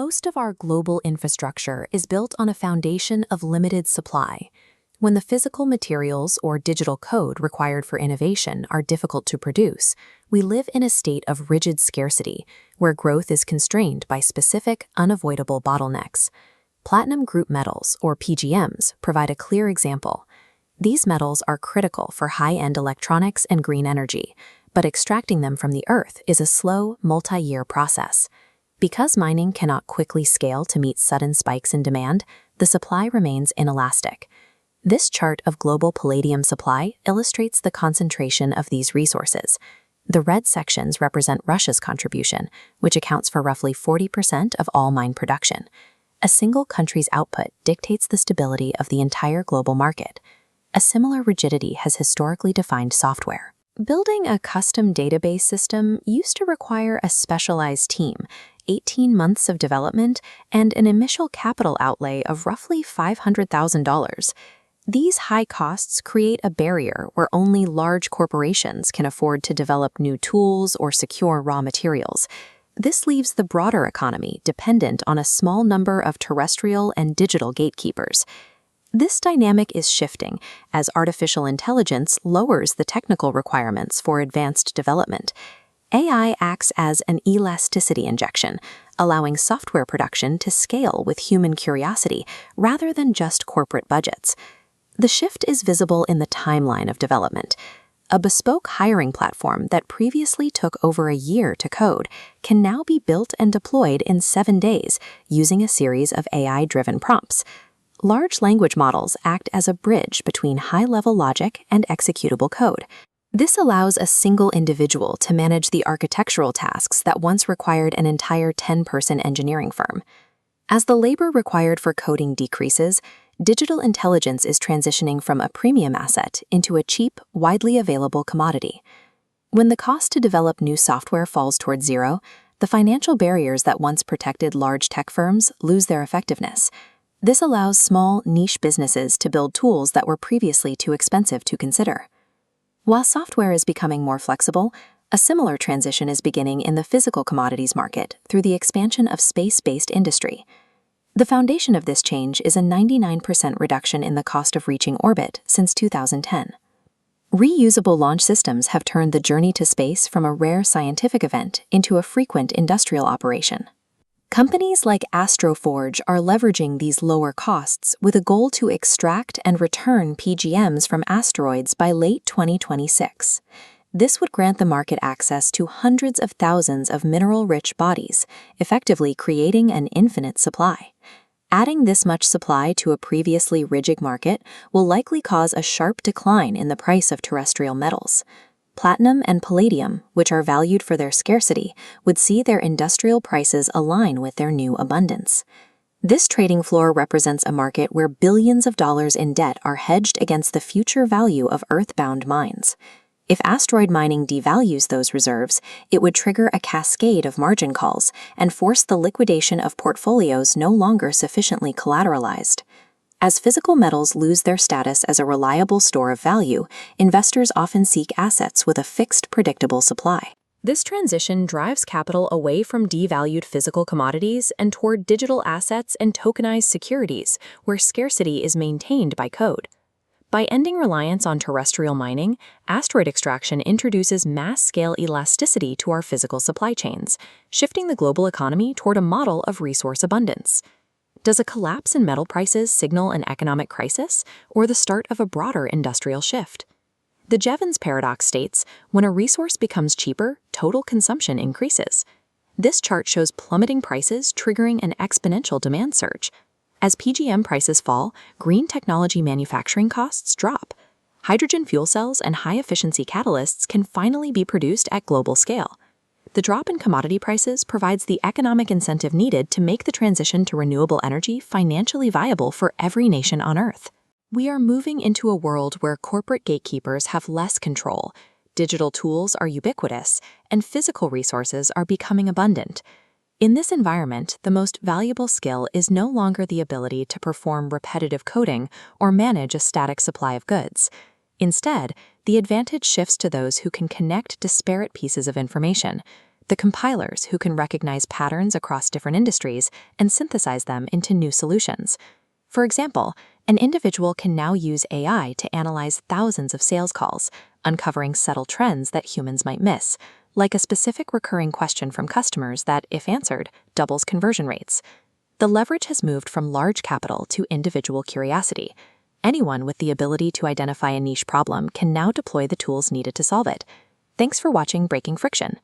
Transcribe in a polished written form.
Most of our global infrastructure is built on a foundation of limited supply. When the physical materials or digital code required for innovation are difficult to produce, we live in a state of rigid scarcity, where growth is constrained by specific, unavoidable bottlenecks. Platinum group metals, or PGMs, provide a clear example. These metals are critical for high-end electronics and green energy, but extracting them from the earth is a slow, multi-year process. Because mining cannot quickly scale to meet sudden spikes in demand, the supply remains inelastic. This chart of global palladium supply illustrates the concentration of these resources. The red sections represent Russia's contribution, which accounts for roughly 40% of all mine production. A single country's output dictates the stability of the entire global market. A similar rigidity has historically defined software. Building a custom database system used to require a specialized team, 18 months of development, and an initial capital outlay of roughly $500,000. These high costs create a barrier where only large corporations can afford to develop new tools or secure raw materials. This leaves the broader economy dependent on a small number of terrestrial and digital gatekeepers. This dynamic is shifting as artificial intelligence lowers the technical requirements for advanced development. AI acts as an elasticity injection, allowing software production to scale with human curiosity rather than just corporate budgets. The shift is visible in the timeline of development. A bespoke hiring platform that previously took over a year to code can now be built and deployed in 7 days using a series of AI-driven prompts. Large language models act as a bridge between high-level logic and executable code. This allows a single individual to manage the architectural tasks that once required an entire 10-person engineering firm. As the labor required for coding decreases, digital intelligence is transitioning from a premium asset into a cheap, widely available commodity. When the cost to develop new software falls toward zero, the financial barriers that once protected large tech firms lose their effectiveness. This allows small, niche businesses to build tools that were previously too expensive to consider. While software is becoming more flexible, a similar transition is beginning in the physical commodities market through the expansion of space-based industry. The foundation of this change is a 99% reduction in the cost of reaching orbit since 2010. Reusable launch systems have turned the journey to space from a rare scientific event into a frequent industrial operation. Companies like Asteroid are leveraging these lower costs with a goal to extract and return PGMs from asteroids by late 2026. This would grant the market access to hundreds of thousands of mineral-rich bodies, effectively creating an infinite supply. Adding this much supply to a previously rigid market will likely cause a sharp decline in the price of terrestrial metals. Platinum and palladium, which are valued for their scarcity, would see their industrial prices align with their new abundance. This trading floor represents a market where billions of dollars in debt are hedged against the future value of earth-bound mines. If asteroid mining devalues those reserves, it would trigger a cascade of margin calls and force the liquidation of portfolios no longer sufficiently collateralized. As physical metals lose their status as a reliable store of value, investors often seek assets with a fixed, predictable supply. This transition drives capital away from devalued physical commodities and toward digital assets and tokenized securities, where scarcity is maintained by code. By ending reliance on terrestrial mining, asteroid extraction introduces mass-scale elasticity to our physical supply chains, shifting the global economy toward a model of resource abundance. Does a collapse in metal prices signal an economic crisis or the start of a broader industrial shift? The Jevons paradox states, when a resource becomes cheaper, total consumption increases. This chart shows plummeting prices triggering an exponential demand surge. As PGM prices fall, green technology manufacturing costs drop. Hydrogen fuel cells and high-efficiency catalysts can finally be produced at global scale. The drop in commodity prices provides the economic incentive needed to make the transition to renewable energy financially viable for every nation on Earth. We are moving into a world where corporate gatekeepers have less control, digital tools are ubiquitous, and physical resources are becoming abundant. In this environment, the most valuable skill is no longer the ability to perform repetitive coding or manage a static supply of goods. Instead, the advantage shifts to those who can connect disparate pieces of information. the compilers who can recognize patterns across different industries and synthesize them into new solutions. For example, an individual can now use AI to analyze thousands of sales calls, uncovering subtle trends that humans might miss, like a specific recurring question from customers that, if answered, doubles conversion rates. The leverage has moved from large capital to individual curiosity. Anyone with the ability to identify a niche problem can now deploy the tools needed to solve it. Thanks for watching Breaking Friction.